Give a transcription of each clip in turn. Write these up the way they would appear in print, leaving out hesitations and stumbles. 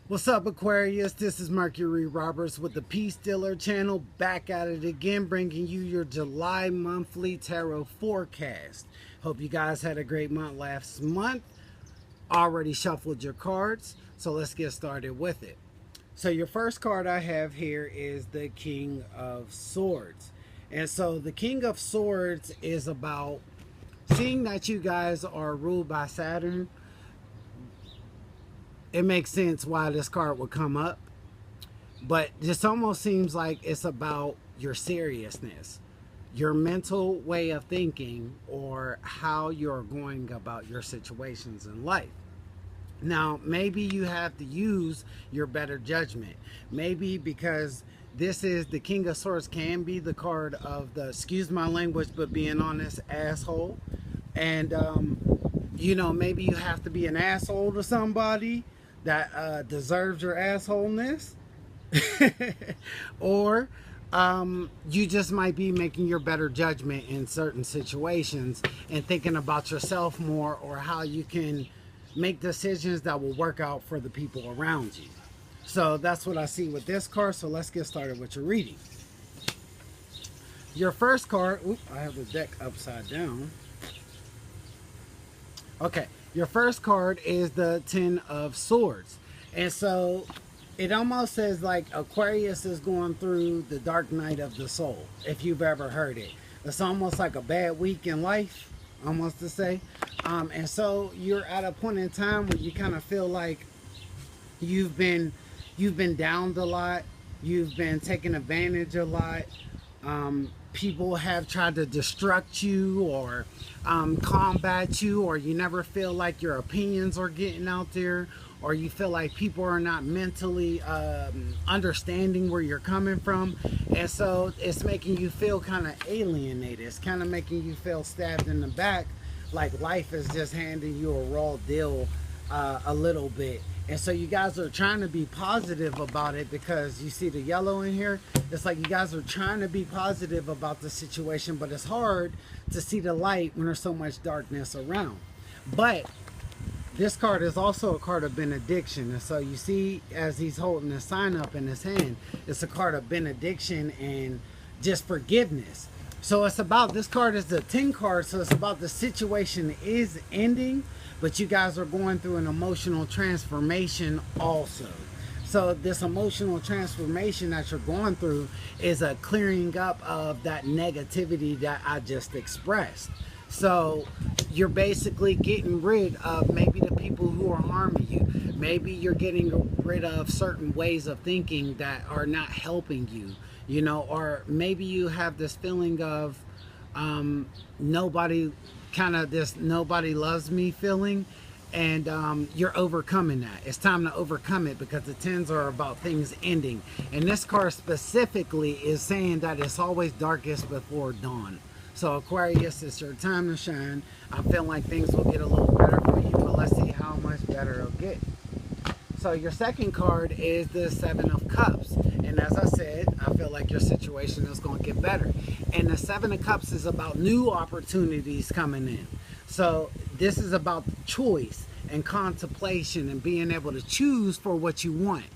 What's up, Aquarius? This is Mercury Roberts with the Peace Dealer channel, back at it again, bringing you your July monthly tarot forecast. Hope you guys had a great month last month. Already shuffled your cards, so let's get started with it. So your first card I have here is the King of Swords. And so the King of Swords is about seeing that you guys are ruled by Saturn. It makes sense why this card would come up, but this almost seems like it's about your seriousness, your mental way of thinking, or how you're going about your situations in life. Now, maybe you have to use your better judgment. Maybe because this is the King of Swords, can be the card of the, excuse my language, but being honest, asshole. And, you know, maybe you have to be an asshole to somebody that deserves your assholeness. Or you just might be making your better judgment in certain situations and thinking about yourself more, or how you can make decisions that will work out for the people around you. So that's what I see with this card. So let's get started with your reading. Your first card, I have the deck upside down. Okay, your first card is the Ten of Swords. And so it almost says like Aquarius is going through the dark night of the soul, if you've ever heard it. It's almost like a bad week in life, almost to say. And so you're at a point in time where you kind of feel like you've been downed a lot, you've been taken advantage a lot. People have tried to destruct you, or combat you, or you never feel like your opinions are getting out there, or you feel like people are not mentally understanding where you're coming from. And so it's making you feel kind of alienated. It's kind of making you feel stabbed in the back, like life is just handing you a raw deal a little bit. And so you guys are trying to be positive about it, because you see the yellow in here. It's like you guys are trying to be positive about the situation, but it's hard to see the light when there's so much darkness around. But this card is also a card of benediction. And so you see, as he's holding the sign up in his hand, it's a card of benediction and just forgiveness. So it's about, this card is the 10 card, so it's about the situation is ending, but you guys are going through an emotional transformation also. So this emotional transformation that you're going through is a clearing up of that negativity that I just expressed. So you're basically getting rid of maybe the people who are harming you. Maybe you're getting rid of certain ways of thinking that are not helping you, you know, or maybe you have this feeling of nobody, kind of this nobody loves me feeling, and you're overcoming that. It's time to overcome it, because the tens are about things ending. And this card specifically is saying that it's always darkest before dawn. So Aquarius, it's your time to shine. I feel like things will get a little better for you, but let's see how much better it'll get. So your second card is the Seven of Cups. And as I said, I feel like your situation is going to get better. And the Seven of Cups is about new opportunities coming in. So this is about choice and contemplation and being able to choose for what you want.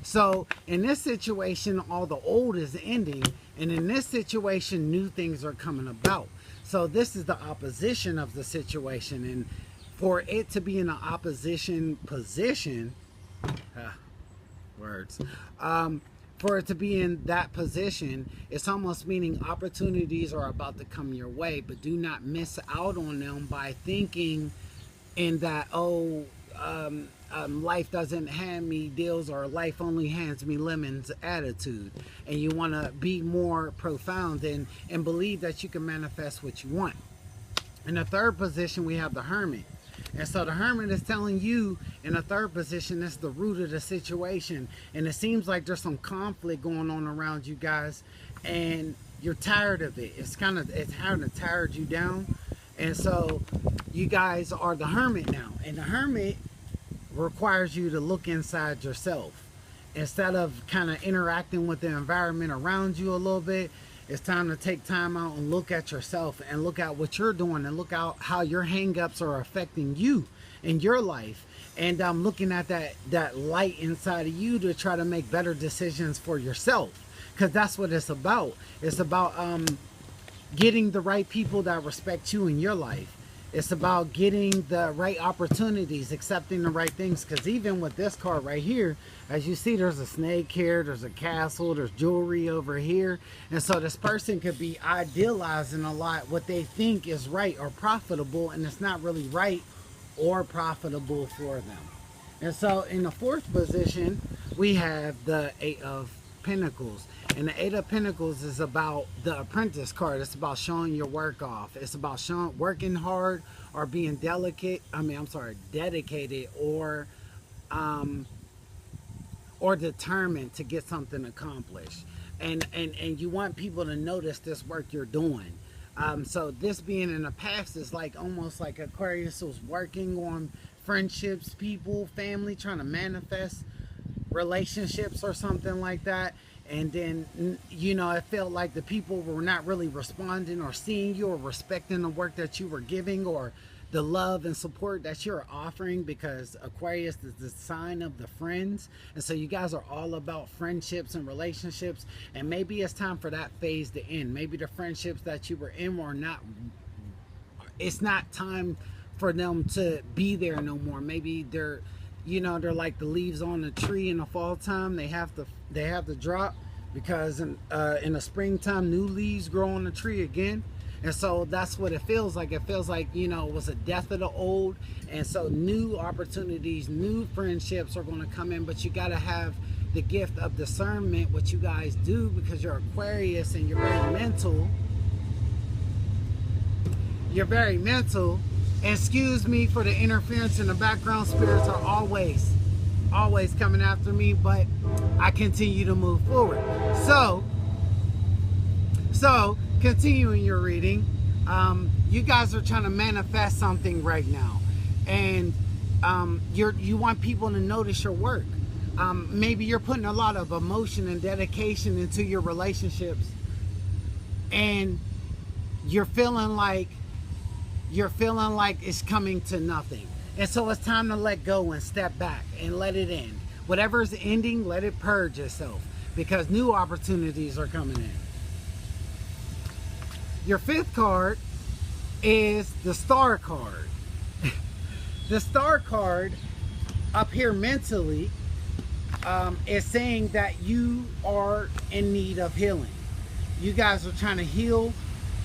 So in this situation, all the old is ending. And in this situation, new things are coming about. So this is the opposition of the situation. And for it to be in an opposition position, for it to be in that position, it's almost meaning opportunities are about to come your way, but do not miss out on them by thinking in that, life doesn't hand me deals, or life only hands me lemons attitude. And you want to be more profound and believe that you can manifest what you want. In the third position, we have the Hermit. And so the Hermit is telling you in the third position, that's the root of the situation. And it seems like there's some conflict going on around you guys, and you're tired of it. It's having to tire you down. And so you guys are the Hermit now. And the Hermit requires you to look inside yourself. Instead of kind of interacting with the environment around you a little bit, it's time to take time out and look at yourself, and look at what you're doing, and look out how your hang-ups are affecting you in your life. and looking at that light inside of you to try to make better decisions for yourself, because that's what it's about. It's about getting the right people that respect you in your life. It's about getting the right opportunities, accepting the right things. Because even with this card right here, as you see, there's a snake here, there's a castle, there's jewelry over here. And so this person could be idealizing a lot what they think is right or profitable, and it's not really right or profitable for them. And so in the fourth position, we have the Eight of Pentacles. And the Eight of Pentacles is about the Apprentice card. It's about showing your work off. It's about working hard or being dedicated or determined to get something accomplished. And you want people to notice this work you're doing. So this being in the past is like almost like Aquarius was working on friendships, people, family, trying to manifest relationships or something like that. And then, you know, it felt like the people were not really responding or seeing you or respecting the work that you were giving or the love and support that you're offering, because Aquarius is the sign of the friends. And so you guys are all about friendships and relationships. And maybe it's time for that phase to end. Maybe the friendships that you were in were not, it's not time for them to be there no more. Maybe they're, you know, they're like the leaves on the tree in the fall time. They have to drop, because in the springtime new leaves grow on the tree again. And so that's what it feels like. It feels like, you know, it was a death of the old. And so new opportunities, new friendships are going to come in, but you got to have the gift of discernment, what you guys do, because you're Aquarius and you're very mental. You're very mental. Excuse me for the interference in the background. Spirits are always coming after me, but I continue to move forward. So continuing your reading, you guys are trying to manifest something right now, and you want people to notice your work. Maybe you're putting a lot of emotion and dedication into your relationships, and you're feeling like it's coming to nothing. And so it's time to let go and step back and let it end. Whatever's ending, let it purge itself, because new opportunities are coming in. Your fifth card is the Star card. The Star card up here mentally is saying that you are in need of healing. You guys are trying to heal.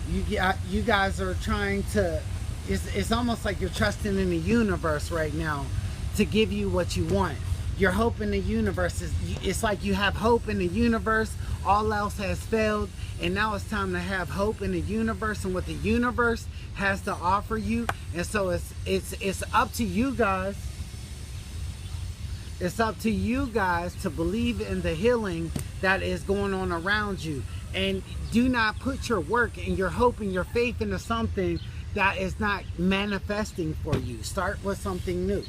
You guys are trying to, it's almost like you're trusting in the universe right now to give you what you want. Your hope in the universe it's like you have hope in the universe. All else has failed, and now it's time to have hope in the universe and what the universe has to offer you. And so it's up to you guys. It's up to you guys to believe in the healing that is going on around you. And do not put your work and your hope and your faith into something that is not manifesting for you. Start with something new.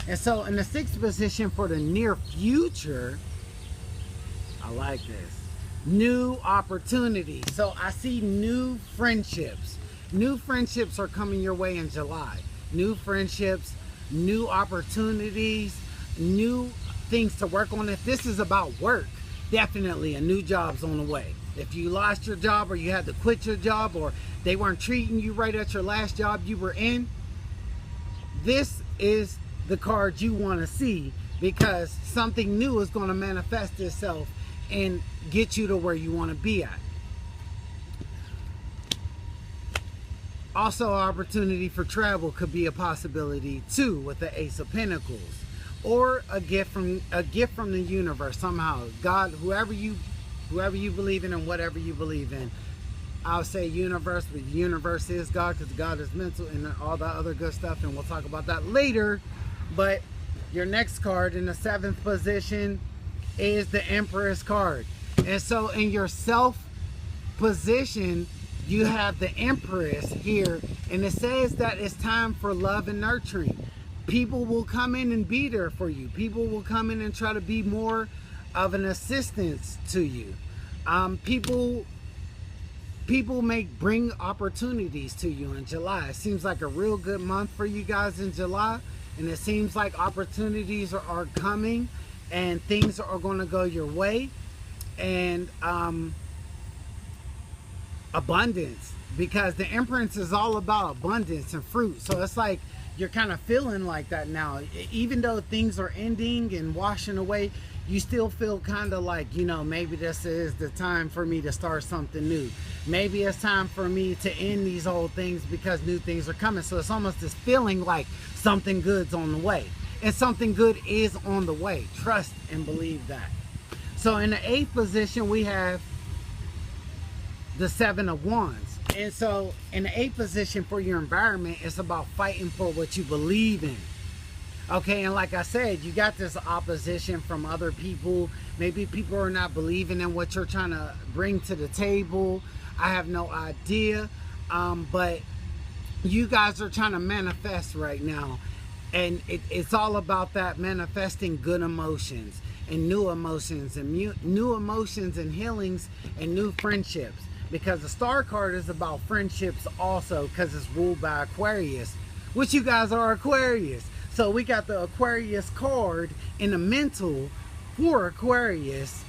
And so in the sixth position for the near future, I like this. New opportunities. So I see new friendships. New friendships are coming your way in July. New friendships, new opportunities, new things to work on. If this is about work, definitely a new job's on the way. If you lost your job or you had to quit your job or they weren't treating you right at your last job you were in, this is the card you want to see, because something new is going to manifest itself and get you to where you want to be at. Also, opportunity for travel could be a possibility too with the Ace of Pentacles, or a gift from the universe somehow. God, whoever you believe in and whatever you believe in. I'll say universe, but the universe is God, because God is mental and all that other good stuff, and we'll talk about that later. But your next card in the seventh position is the Empress card. And so in your self position, you have the Empress here, and it says that it's time for love and nurturing. People will come in and be there for you. People will come in and try to be more of an assistance to you. People may bring opportunities to you in July. It seems like a real good month for you guys in July. and it seems like opportunities are coming, and things are going to go your way, and abundance, because the Empress is all about abundance and fruit. So it's like you're kind of feeling like that now. Even though things are ending and washing away, you still feel kind of like, you know, maybe this is the time for me to start something new. Maybe it's time for me to end these old things because new things are coming. So it's almost this feeling like something good's on the way. And something good is on the way. Trust and believe that. So in the 8th position, we have the 7 of Wands. And so in the 8th position for your environment, it's about fighting for what you believe in. Okay, and like I said, you got this opposition from other people. Maybe people are not believing in what you're trying to bring to the table. I have no idea. But you guys are trying to manifest right now. And it's all about that manifesting good emotions and new emotions and new emotions and healings and new friendships. Because the Star card is about friendships also, because it's ruled by Aquarius, which you guys are Aquarius. So we got the Aquarius card in the mental for Aquarius,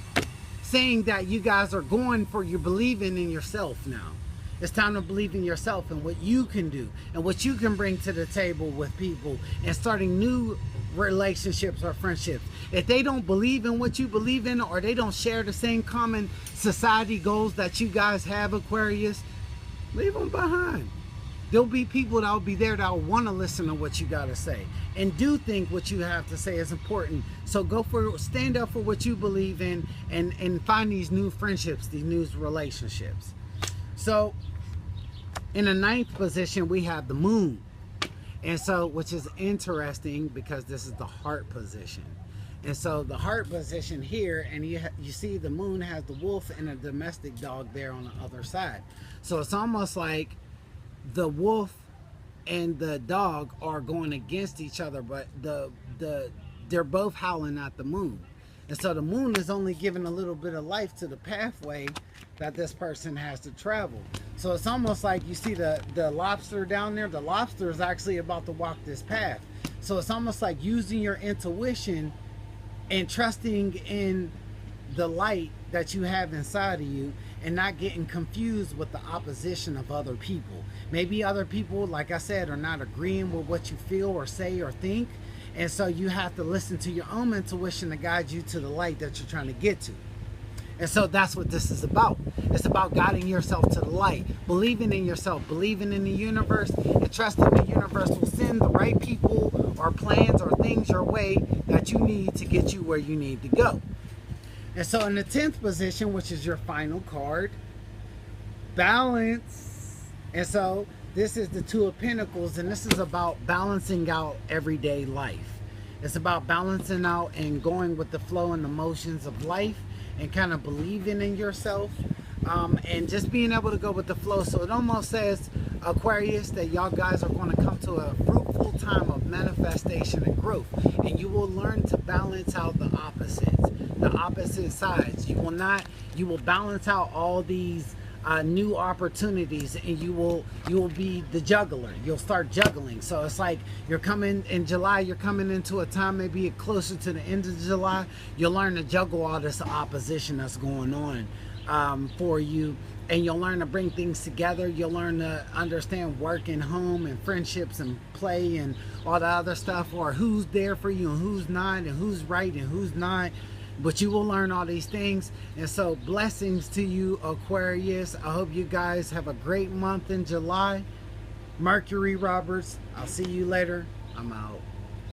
saying that you guys are going for, you're believing in yourself now. It's time to believe in yourself and what you can do and what you can bring to the table with people, and starting new relationships or friendships. If they don't believe in what you believe in, or they don't share the same common society goals that you guys have, Aquarius, leave them behind. There'll be people that will be there that will want to listen to what you got to say and do think what you have to say is important. So go for, stand up for what you believe in, and find these new friendships, these new relationships. So in the 9th position, we have the Moon. And so, which is interesting because this is the heart position. And so the heart position here, and you see the Moon has the wolf and a domestic dog there on the other side. So it's almost like the wolf and the dog are going against each other, but they're both howling at the moon. And so the moon is only giving a little bit of life to the pathway that this person has to travel. So it's almost like you see the lobster down there. The lobster is actually about to walk this path. So it's almost like using your intuition and trusting in the light that you have inside of you, and not getting confused with the opposition of other people. Maybe other people, like I said, are not agreeing with what you feel or say or think. And so you have to listen to your own intuition to guide you to the light that you're trying to get to. And so that's what this is about. It's about guiding yourself to the light, believing in yourself, believing in the universe, and trusting the universe will send the right people or plans or things your way that you need to get you where you need to go. And so in the 10th position, which is your final card, balance. And so this is the 2 of Pentacles, and this is about balancing out everyday life. It's about balancing out and going with the flow and the motions of life, and kind of believing in yourself, and just being able to go with the flow. So it almost says, Aquarius, that y'all guys are going to come to a fruitful time of manifestation and growth, and you will learn to balance out the opposite sides. You will balance out all these new opportunities, and you will be the juggler. You'll start juggling. So it's like you're coming in July, you're coming into a time maybe closer to the end of July, you'll learn to juggle all this opposition that's going on for you, and you'll learn to bring things together. You'll learn to understand work and home and friendships and play and all the other stuff, or who's there for you and who's not, and who's right and who's not. But you will learn all these things. And so blessings to you, Aquarius. I hope you guys have a great month in July. Mercury Roberts, I'll see you later. I'm out.